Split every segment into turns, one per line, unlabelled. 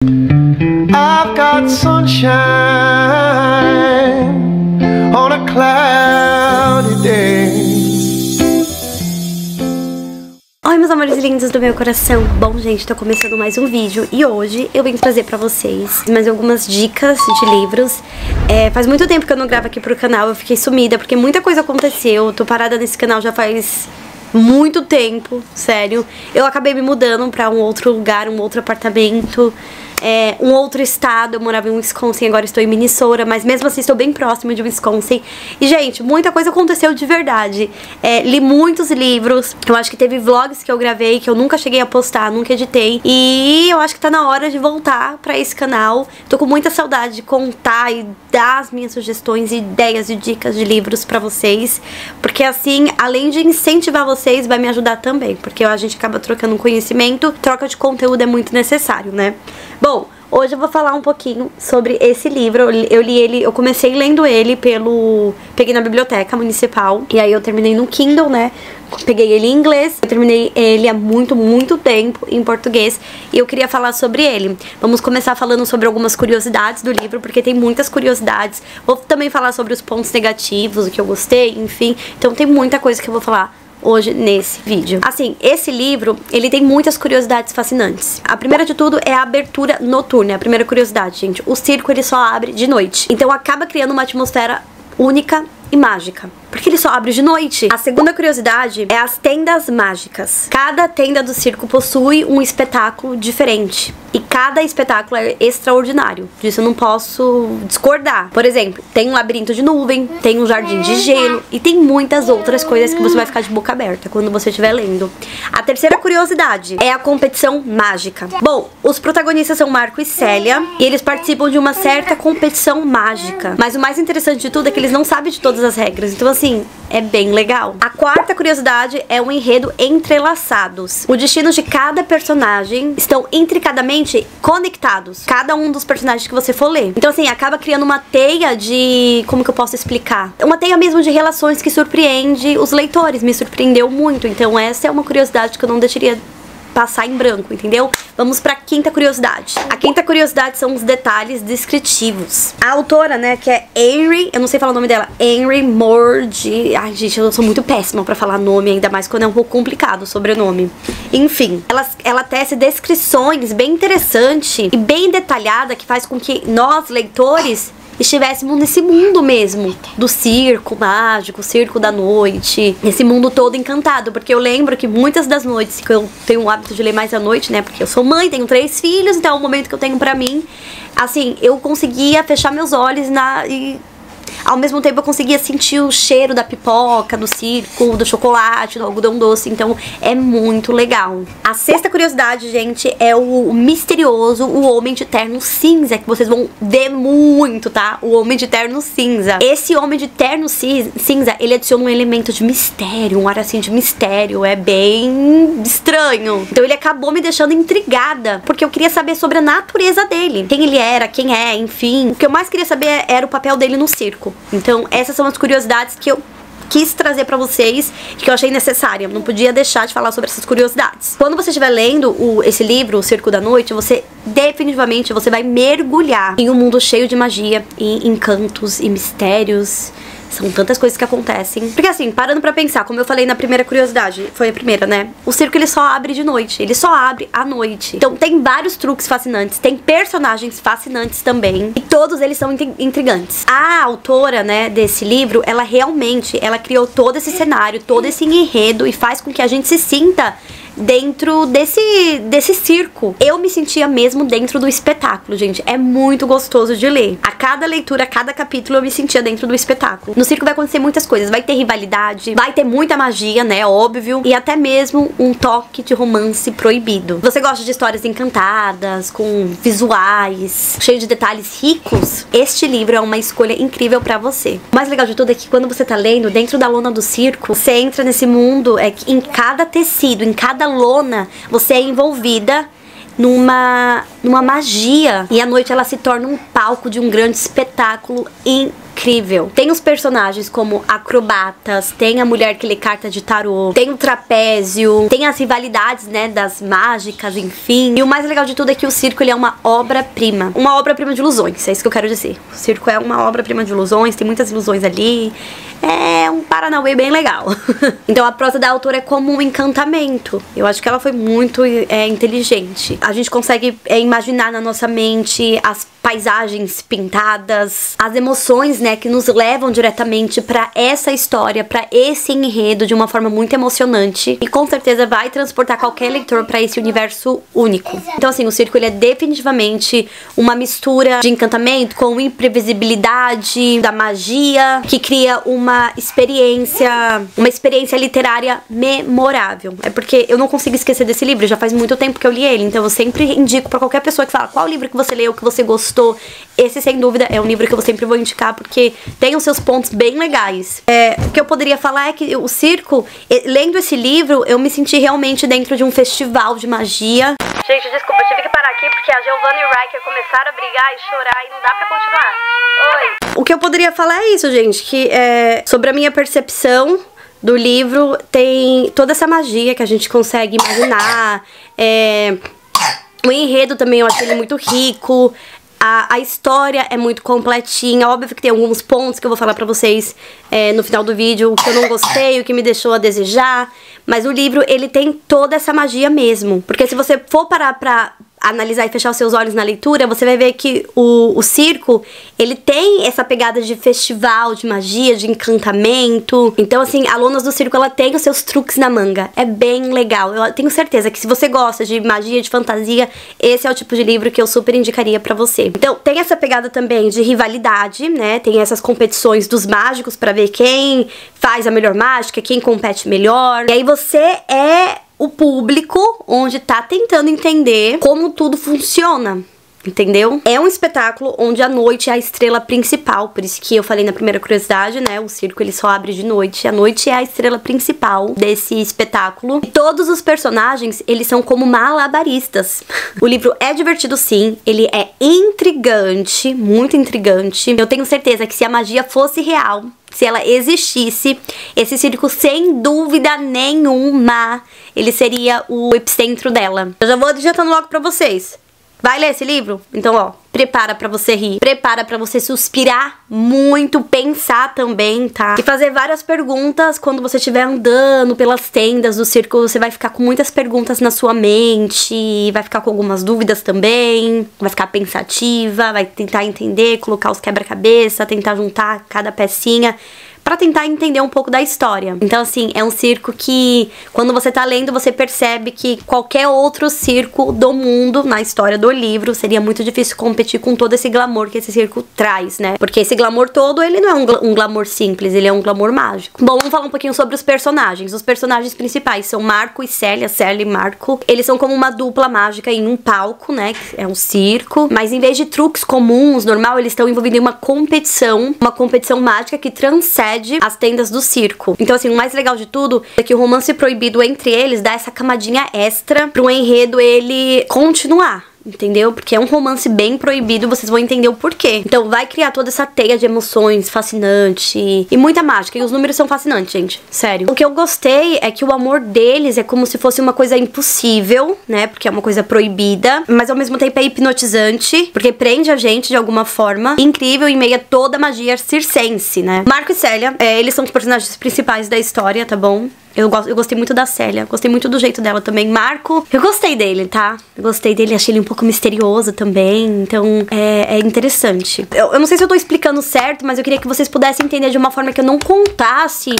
I've got sunshine on a cloudy day.
Oi, meus amores lindos do meu coração. Bom, gente, tô começando mais um vídeo e hoje eu vim trazer pra vocês mais algumas dicas de livros. Faz muito tempo que eu não gravo aqui pro canal, eu fiquei sumida porque muita coisa aconteceu. Eu tô parada nesse canal já faz muito tempo, sério. Eu acabei me mudando pra um outro lugar, um outro apartamento, um outro estado. Eu morava em Wisconsin, agora estou em Minnesota, mas mesmo assim estou bem próximo de Wisconsin. E, gente, muita coisa aconteceu de verdade. Li muitos livros. Eu acho que teve vlogs que eu gravei que eu nunca cheguei a postar, nunca editei. E eu acho que tá na hora de voltar pra esse canal. Tô com muita saudade de contar e dar as minhas sugestões, ideias e dicas de livros pra vocês. Porque assim, além de incentivar vocês, vai me ajudar também. Porque a gente acaba trocando conhecimento, troca de conteúdo é muito necessário, né? Bom, hoje eu vou falar um pouquinho sobre esse livro. Eu li ele, eu comecei lendo ele peguei na biblioteca municipal. E aí eu terminei no Kindle, né? Peguei ele em inglês, eu terminei ele há muito tempo em português. E eu queria falar sobre ele. Vamos começar falando sobre algumas curiosidades do livro, porque tem muitas curiosidades. Vou também falar sobre os pontos negativos, o que eu gostei, enfim. Então tem muita coisa que eu vou falar hoje nesse vídeo. Assim, esse livro, ele tem muitas curiosidades fascinantes. A primeira de tudo é a abertura noturna. A primeira curiosidade, gente. O circo, ele só abre de noite. Então acaba criando uma atmosfera única e mágica, porque ele só abre de noite. A segunda curiosidade é as tendas mágicas. Cada tenda do circo possui um espetáculo diferente. E cada espetáculo é extraordinário. Disso eu não posso discordar. Por exemplo, tem um labirinto de nuvem, tem um jardim de gelo e tem muitas outras coisas que você vai ficar de boca aberta quando você estiver lendo. A terceira curiosidade é a competição mágica. Bom, os protagonistas são Marco e Célia e eles participam de uma certa competição mágica. Mas o mais interessante de tudo é que eles não sabem de todas as regras. Então, assim, é bem legal. A quarta curiosidade é um enredo entrelaçados. O destino de cada personagem estão intricadamente conectados. Cada um dos personagens que você for ler. Então, assim, acaba criando uma teia de... Como que eu posso explicar? Uma teia mesmo de relações que surpreende os leitores. Me surpreendeu muito. Então, essa é uma curiosidade que eu não deixaria passar em branco, entendeu? Vamos pra quinta curiosidade. A quinta curiosidade são os detalhes descritivos. A autora, né, que é Henry, eu não sei falar o nome dela, Henry Mordi. Ai, gente, eu sou muito péssima pra falar nome, ainda mais quando é um pouco complicado o sobrenome. Enfim, ela tece descrições bem interessantes e bem detalhada que faz com que nós, leitores, estivéssemos nesse mundo mesmo do circo mágico, circo da noite, esse mundo todo encantado. Porque eu lembro que muitas das noites que eu tenho o hábito de ler mais à noite, né, porque eu sou mãe, tenho 3 filhos, então é o momento que eu tenho pra mim, assim, eu conseguia fechar meus olhos e ao mesmo tempo eu conseguia sentir o cheiro da pipoca, do circo, do chocolate, do algodão doce. Então é muito legal. A sexta curiosidade, gente, é o misterioso, o Homem de Terno Cinza, que vocês vão ver muito, tá? O Homem de Terno Cinza. Esse Homem de Terno Cinza, ele adiciona um elemento de mistério, um ar assim de mistério. É bem estranho. Então ele acabou me deixando intrigada, porque eu queria saber sobre a natureza dele. Quem ele era, quem é, enfim. O que eu mais queria saber era o papel dele no circo. Então essas são as curiosidades que eu quis trazer pra vocês, que eu achei necessária. Não podia deixar de falar sobre essas curiosidades. Quando você estiver lendo esse livro, O Circo da Noite, você definitivamente vai mergulhar em um mundo cheio de magia e encantos e mistérios. São tantas coisas que acontecem. Porque assim, parando pra pensar, como eu falei na primeira curiosidade, foi a primeira, né? O circo, ele só abre de noite. Ele só abre à noite. Então tem vários truques fascinantes. Tem personagens fascinantes também. E todos eles são intrigantes. A autora, né, desse livro, ela criou todo esse cenário, todo esse enredo e faz com que a gente se sinta dentro desse circo. Eu me sentia mesmo dentro do espetáculo, gente. É muito gostoso de ler. A cada leitura, a cada capítulo, eu me sentia dentro do espetáculo. No circo vai acontecer muitas coisas. Vai ter rivalidade, vai ter muita magia, né, óbvio. E até mesmo um toque de romance proibido. Você gosta de histórias encantadas, com visuais, cheio de detalhes ricos? Este livro é uma escolha incrível pra você. O mais legal de tudo é que quando você tá lendo, dentro da lona do circo, você entra nesse mundo, que em cada tecido, em cada lona, você é envolvida numa magia. E à noite ela se torna um palco de um grande espetáculo incrível. incrível. Tem os personagens como acrobatas, tem a mulher que lê carta de tarô, tem o trapézio, tem as rivalidades, né, das mágicas, enfim. E o mais legal de tudo é que o circo, ele é uma obra-prima. Uma obra-prima de ilusões, é isso que eu quero dizer. O circo é uma obra-prima de ilusões, tem muitas ilusões ali. É um paranauê bem legal. Então a prosa da autora é como um encantamento. Eu acho que ela foi muito inteligente. A gente consegue imaginar na nossa mente as paisagens pintadas, as emoções, né, que nos levam diretamente pra essa história, pra esse enredo de uma forma muito emocionante e com certeza vai transportar qualquer leitor pra esse universo único. Então assim, o circo, ele é definitivamente uma mistura de encantamento com imprevisibilidade, da magia, que cria uma experiência literária memorável. É porque eu não consigo esquecer desse livro, já faz muito tempo que eu li ele, então eu sempre indico pra qualquer pessoa que fala qual livro que você leu, que você gostou. Esse, sem dúvida, é um livro que eu sempre vou indicar porque tem os seus pontos bem legais. O que eu poderia falar é que o circo, lendo esse livro, eu me senti realmente dentro de um festival de magia. Gente, desculpa, eu tive que parar aqui porque a Giovanna e o Riker começaram a brigar e chorar e não dá pra continuar. Oi! O que eu poderia falar é isso, gente, que sobre a minha percepção do livro, tem toda essa magia que a gente consegue imaginar. O enredo também eu achei ele muito rico. A história é muito completinha. Óbvio que tem alguns pontos que eu vou falar pra vocês no final do vídeo, o que eu não gostei, o que me deixou a desejar. Mas o livro, ele tem toda essa magia mesmo. Porque se você for parar pra analisar e fechar os seus olhos na leitura, você vai ver que o circo, ele tem essa pegada de festival, de magia, de encantamento. Então, assim, Alunas do Circo, ela tem os seus truques na manga. É bem legal. Eu tenho certeza que se você gosta de magia, de fantasia, esse é o tipo de livro que eu super indicaria pra você. Então, tem essa pegada também de rivalidade, né? Tem essas competições dos mágicos pra ver quem faz a melhor mágica, quem compete melhor. E aí você é o público onde tá tentando entender como tudo funciona, entendeu? É um espetáculo onde a noite é a estrela principal, por isso que eu falei na primeira curiosidade, né? O circo, ele só abre de noite, a noite é a estrela principal desse espetáculo. E todos os personagens, eles são como malabaristas. O livro é divertido sim, ele é intrigante, muito intrigante. Eu tenho certeza que se a magia fosse real, se ela existisse, esse circo, sem dúvida nenhuma, ele seria o epicentro dela. Eu já vou adiantando logo pra vocês. Vai ler esse livro? Então, ó, prepara pra você rir, prepara pra você suspirar muito, pensar também, tá? E fazer várias perguntas quando você estiver andando pelas tendas do circo. Você vai ficar com muitas perguntas na sua mente, vai ficar com algumas dúvidas também, vai ficar pensativa, vai tentar entender, colocar os quebra-cabeça, tentar juntar cada pecinha pra tentar entender um pouco da história. Então, assim, é um circo que, quando você tá lendo, você percebe que qualquer outro circo do mundo, na história do livro, seria muito difícil competir com todo esse glamour que esse circo traz, né? Porque esse glamour todo, ele não é um glamour simples, ele é um glamour mágico. Bom, vamos falar um pouquinho sobre os personagens. Os personagens principais são Marco e Célia, Célia e Marco. Eles são como uma dupla mágica em um palco, né? É um circo. Mas em vez de truques comuns, normal, eles estão envolvidos em uma competição mágica que transcende as tendas do circo. Então, assim, o mais legal de tudo é que o romance proibido entre eles dá essa camadinha extra pro enredo ele continuar. Entendeu? Porque é um romance bem proibido, vocês vão entender o porquê. Então vai criar toda essa teia de emoções fascinante e muita mágica. E os números são fascinantes, gente. Sério. O que eu gostei é que o amor deles é como se fosse uma coisa impossível, né? Porque é uma coisa proibida, mas ao mesmo tempo é hipnotizante, porque prende a gente de alguma forma. Incrível em meio a toda a magia circense, né? Marco e Célia, eles são os personagens principais da história, tá bom? Eu gostei muito da Célia, gostei muito do jeito dela também. Marco, eu gostei dele, tá? Eu gostei dele, achei ele um pouco misterioso também, então é interessante. Eu não sei se eu tô explicando certo, mas eu queria que vocês pudessem entender de uma forma que eu não contasse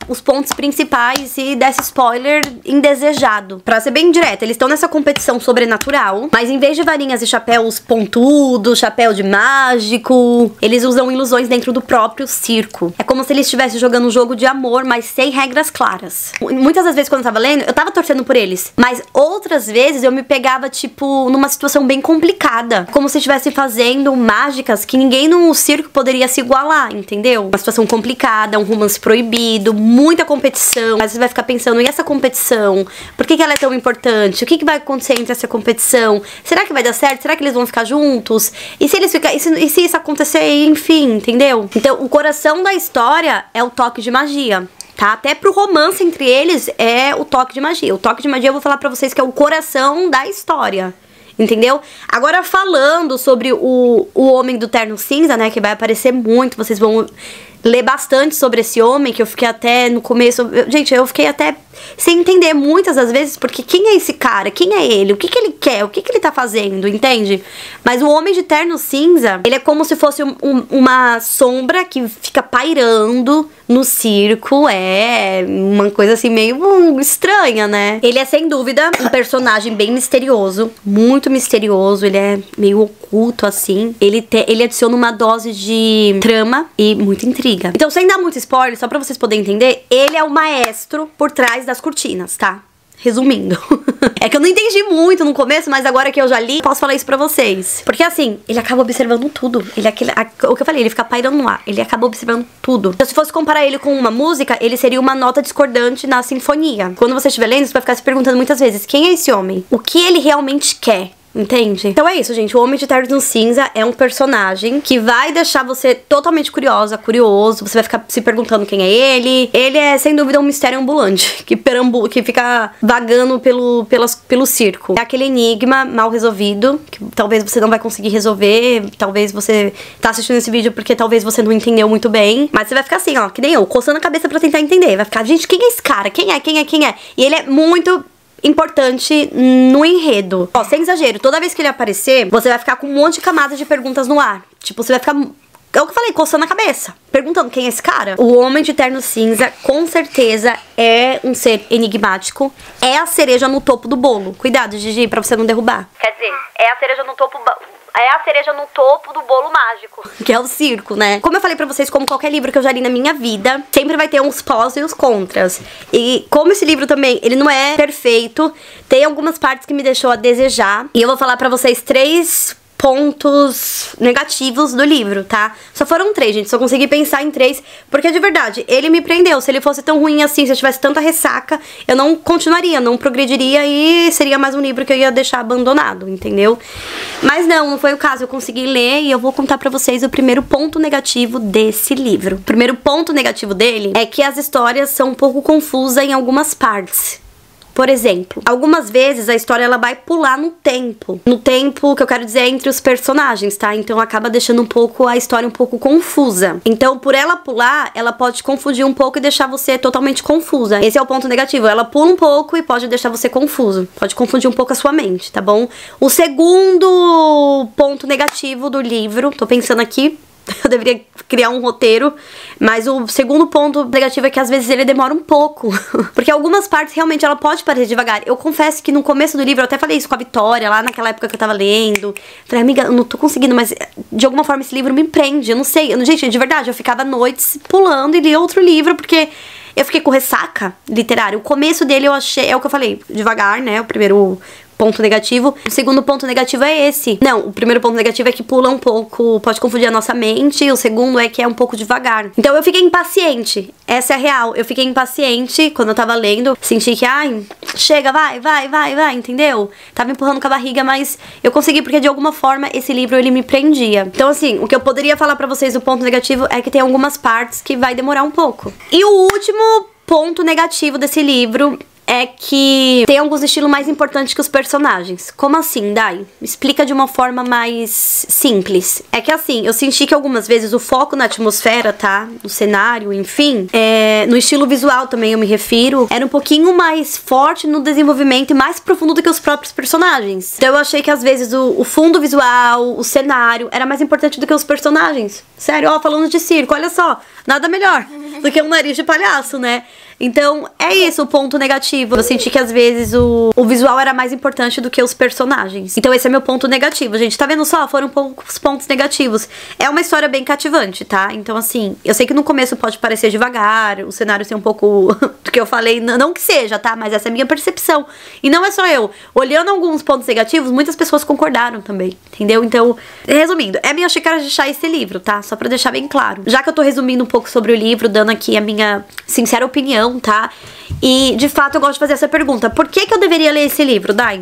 os pontos principais e desse spoiler indesejado. Pra ser bem direta, eles estão nessa competição sobrenatural, mas em vez de varinhas e chapéus pontudos, chapéu de mágico, eles usam ilusões dentro do próprio circo. É como se eles estivessem jogando um jogo de amor, mas sem regras claras. Muitas das vezes quando eu tava lendo, eu tava torcendo por eles. Mas outras vezes eu me pegava, tipo, numa situação bem complicada. Como se estivesse fazendo mágicas que ninguém no circo poderia se igualar, entendeu? Uma situação complicada, um romance proibido, muita competição. Mas você vai ficar pensando, e essa competição? Por que ela é tão importante? O que vai acontecer entre essa competição? Será que vai dar certo? Será que eles vão ficar juntos? E se eles ficarem, e se isso acontecer, enfim, entendeu? Então, o coração da história é o toque de magia. Tá? Até pro romance entre eles é o toque de magia. O toque de magia eu vou falar pra vocês que é o coração da história. Entendeu? Agora falando sobre o Homem do Terno Cinza, né? Que vai aparecer muito, vocês vão ler bastante sobre esse homem, que eu fiquei até no começo... Gente, eu fiquei até sem entender muitas das vezes, porque quem é esse cara? Quem é ele? O que ele quer? O que ele tá fazendo? Entende? Mas o Homem de Terno Cinza, ele é como se fosse uma sombra que fica pairando no circo. É uma coisa assim meio estranha, né? Ele é sem dúvida um personagem bem misterioso, muito misterioso, ele é meio oculto assim. Ele adiciona uma dose de trama e muita intriga. Então, sem dar muito spoiler, só pra vocês poderem entender, ele é o maestro por trás das cortinas, tá? Resumindo. É que eu não entendi muito no começo, mas agora que eu já li, posso falar isso pra vocês. Porque assim, ele acaba observando tudo. Ele é o que eu falei, ele fica pairando no ar. Ele acaba observando tudo. Então, se fosse comparar ele com uma música, ele seria uma nota discordante na sinfonia. Quando você estiver lendo, você vai ficar se perguntando muitas vezes, quem é esse homem? O que ele realmente quer? Entende? Então é isso, gente. O Homem de Terno Cinza é um personagem que vai deixar você totalmente curioso. Você vai ficar se perguntando quem é ele. Ele é, sem dúvida, um mistério ambulante que fica vagando pelo circo. É aquele enigma mal resolvido, que talvez você não vai conseguir resolver. Talvez você tá assistindo esse vídeo porque talvez você não entendeu muito bem. Mas você vai ficar assim, ó, que nem eu, coçando a cabeça pra tentar entender. Vai ficar, gente, quem é esse cara? Quem é? E ele é muito importante no enredo. Ó, sem exagero, toda vez que ele aparecer, você vai ficar com um monte de camadas de perguntas no ar. Tipo, você vai ficar... É o que eu falei, coçando a cabeça, perguntando quem é esse cara. O Homem de Terno Cinza, com certeza, é um ser enigmático. É a cereja no topo do bolo. Cuidado, Gigi, pra você não derrubar. Quer dizer, é a cereja no topo... É a cereja no topo do bolo mágico, que é o circo, né? Como eu falei pra vocês, como qualquer livro que eu já li na minha vida, sempre vai ter uns pós e uns contras. E como esse livro também, ele não é perfeito, tem algumas partes que me deixou a desejar. E eu vou falar pra vocês 3 pontos negativos do livro, tá? Só foram 3, gente, só consegui pensar em 3, porque de verdade, ele me prendeu. Se ele fosse tão ruim assim, se eu tivesse tanta ressaca, eu não continuaria, não progrediria e seria mais um livro que eu ia deixar abandonado, entendeu? Mas não foi o caso, eu consegui ler e eu vou contar pra vocês o primeiro ponto negativo desse livro. O primeiro ponto negativo dele é que as histórias são um pouco confusas em algumas partes. Por exemplo, algumas vezes a história ela vai pular no tempo. No tempo, que eu quero dizer, entre os personagens, tá? Então acaba deixando a história um pouco confusa. Então, por ela pular, ela pode confundir um pouco e deixar você totalmente confusa. Esse é o ponto negativo. Ela pula um pouco e pode deixar você confuso. Pode confundir um pouco a sua mente, tá bom? O segundo ponto negativo do livro, tô pensando aqui, eu deveria criar um roteiro, mas o segundo ponto negativo é que às vezes ele demora um pouco, porque algumas partes realmente ela pode parecer devagar. Eu confesso que no começo do livro, eu até falei isso com a Vitória, lá naquela época que eu tava lendo, falei, amiga, eu não tô conseguindo, mas de alguma forma esse livro me prende, eu não sei, gente, de verdade, eu ficava noites pulando e lia outro livro, porque eu fiquei com ressaca literária. O começo dele eu achei, é o que eu falei, devagar, né, o primeiro ponto negativo. O segundo ponto negativo é esse. Não, o primeiro ponto negativo é que pula um pouco, pode confundir a nossa mente, e o segundo é que é um pouco devagar. Então eu fiquei impaciente, essa é a real. Eu fiquei impaciente quando eu tava lendo, senti que, ai, chega, vai, entendeu? Tava empurrando com a barriga, mas eu consegui porque de alguma forma esse livro ele me prendia. Então assim, o que eu poderia falar pra vocês do ponto negativo é que tem algumas partes que vai demorar um pouco. E o último ponto negativo desse livro é que tem alguns estilos mais importantes que os personagens. Como assim, Dai? Explica de uma forma mais simples. É que assim, eu senti que algumas vezes o foco na atmosfera, tá? No cenário, enfim, no estilo visual também eu me refiro, era um pouquinho mais forte no desenvolvimento e mais profundo do que os próprios personagens. Então eu achei que às vezes o fundo visual, o cenário, era mais importante do que os personagens. Sério, ó, falando de circo, olha só, nada melhor. do que um nariz de palhaço, né? Então, é isso, o ponto negativo. Eu senti que às vezes o visual era mais importante do que os personagens. Então esse é meu ponto negativo, gente. Tá vendo só? Foram poucos pontos negativos. É uma história bem cativante, tá? Então assim, eu sei que no começo pode parecer devagar, o cenário ser um pouco do que eu falei, não que seja, tá? Mas essa é a minha percepção. E não é só eu. Olhando alguns pontos negativos, muitas pessoas concordaram também, entendeu? Então, resumindo, é minha xícara de chá esse livro, tá? Só pra deixar bem claro. Já que eu tô resumindo um pouco sobre o livro, dando aqui a minha sincera opinião, tá? E, de fato, eu gosto de fazer essa pergunta. Por que eu deveria ler esse livro, Dai?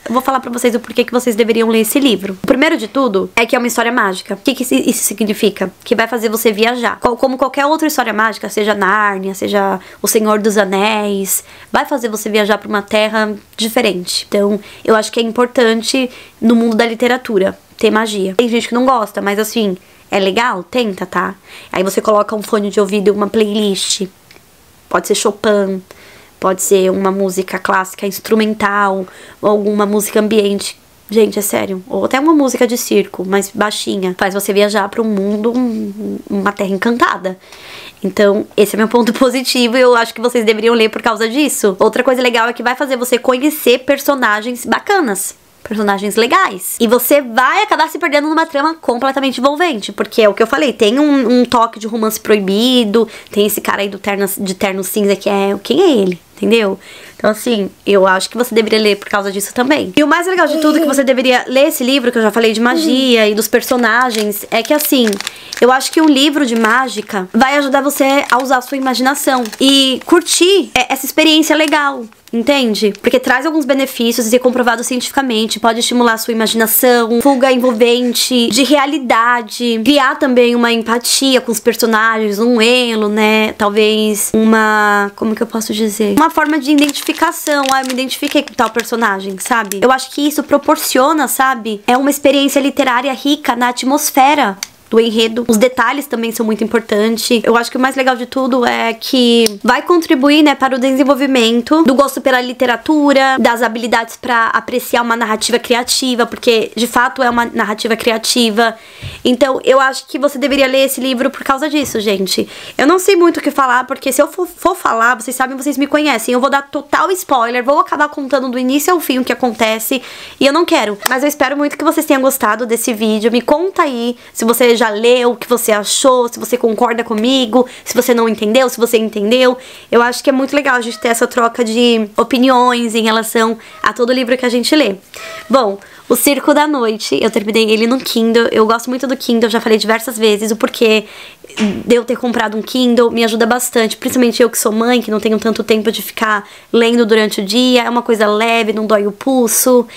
Eu vou falar pra vocês o porquê que vocês deveriam ler esse livro. O primeiro de tudo é que é uma história mágica. O que isso significa? Que vai fazer você viajar. Como qualquer outra história mágica, seja Nárnia, seja O Senhor dos Anéis, vai fazer você viajar pra uma terra diferente. Então, eu acho que é importante no mundo da literatura ter magia. Tem gente que não gosta, mas assim, é legal? Tenta, tá? Aí você coloca um fone de ouvido e uma playlist. Pode ser Chopin, pode ser uma música clássica instrumental, ou alguma música ambiente. Gente, é sério. Ou até uma música de circo, mas baixinha. Faz você viajar para um mundo, uma terra encantada. Então, esse é meu ponto positivo e eu acho que vocês deveriam ler por causa disso. Outra coisa legal é que vai fazer você conhecer personagens bacanas. Personagens legais. E você vai acabar se perdendo numa trama completamente envolvente. Porque é o que eu falei, tem um toque de romance proibido. Tem esse cara aí de terno cinza que é... Quem é ele? Entendeu? Então assim, eu acho que você deveria ler por causa disso também. E o mais legal de tudo é que você deveria ler esse livro, que eu já falei de magia e dos personagens, é que assim, eu acho que um livro de mágica vai ajudar você a usar a sua imaginação e curtir essa experiência legal. Entende? Porque traz alguns benefícios e é comprovado cientificamente. Pode estimular a sua imaginação, fuga envolvente, de realidade, criar também uma empatia com os personagens, um elo, né? Talvez uma... Como que eu posso dizer? Uma forma de identificação. Ah, eu me identifiquei com tal personagem, sabe? Eu acho que isso proporciona, sabe? É uma experiência literária rica na atmosfera do enredo. Os detalhes também são muito importantes. Eu acho que o mais legal de tudo é que vai contribuir, né, para o desenvolvimento do gosto pela literatura, das habilidades para apreciar uma narrativa criativa, porque de fato é uma narrativa criativa. Então eu acho que você deveria ler esse livro por causa disso, gente. Eu não sei muito o que falar, porque se eu for falar, vocês sabem, vocês me conhecem, eu vou dar total spoiler, vou acabar contando do início ao fim o que acontece, e eu não quero. Mas eu espero muito que vocês tenham gostado desse vídeo. Me conta aí se você já leu, o que você achou, se você concorda comigo, se você não entendeu, se você entendeu. Eu acho que é muito legal a gente ter essa troca de opiniões em relação a todo livro que a gente lê. Bom, O Circo da Noite, eu terminei ele no Kindle. Eu gosto muito do Kindle, já falei diversas vezes o porquê de eu ter comprado um Kindle, me ajuda bastante, principalmente eu que sou mãe, que não tenho tanto tempo de ficar lendo durante o dia. É uma coisa leve, não dói o pulso.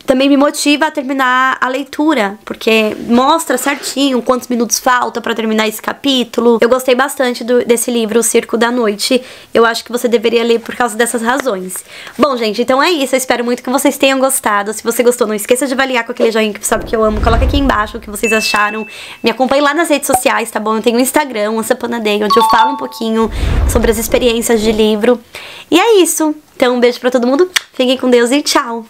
Também me motiva a terminar a leitura, porque mostra certinho quantos minutos falta pra terminar esse capítulo. Eu gostei bastante desse livro, O Circo da Noite. Eu acho que você deveria ler por causa dessas razões. Bom, gente, então é isso. Eu espero muito que vocês tenham gostado. Se você gostou, não esqueça de avaliar com aquele joinha que sabe que eu amo. Coloca aqui embaixo o que vocês acharam. Me acompanhe lá nas redes sociais, tá bom? Eu tenho o Instagram, OnceUpOnADay, onde eu falo um pouquinho sobre as experiências de livro. E é isso. Então um beijo pra todo mundo. Fiquem com Deus e tchau!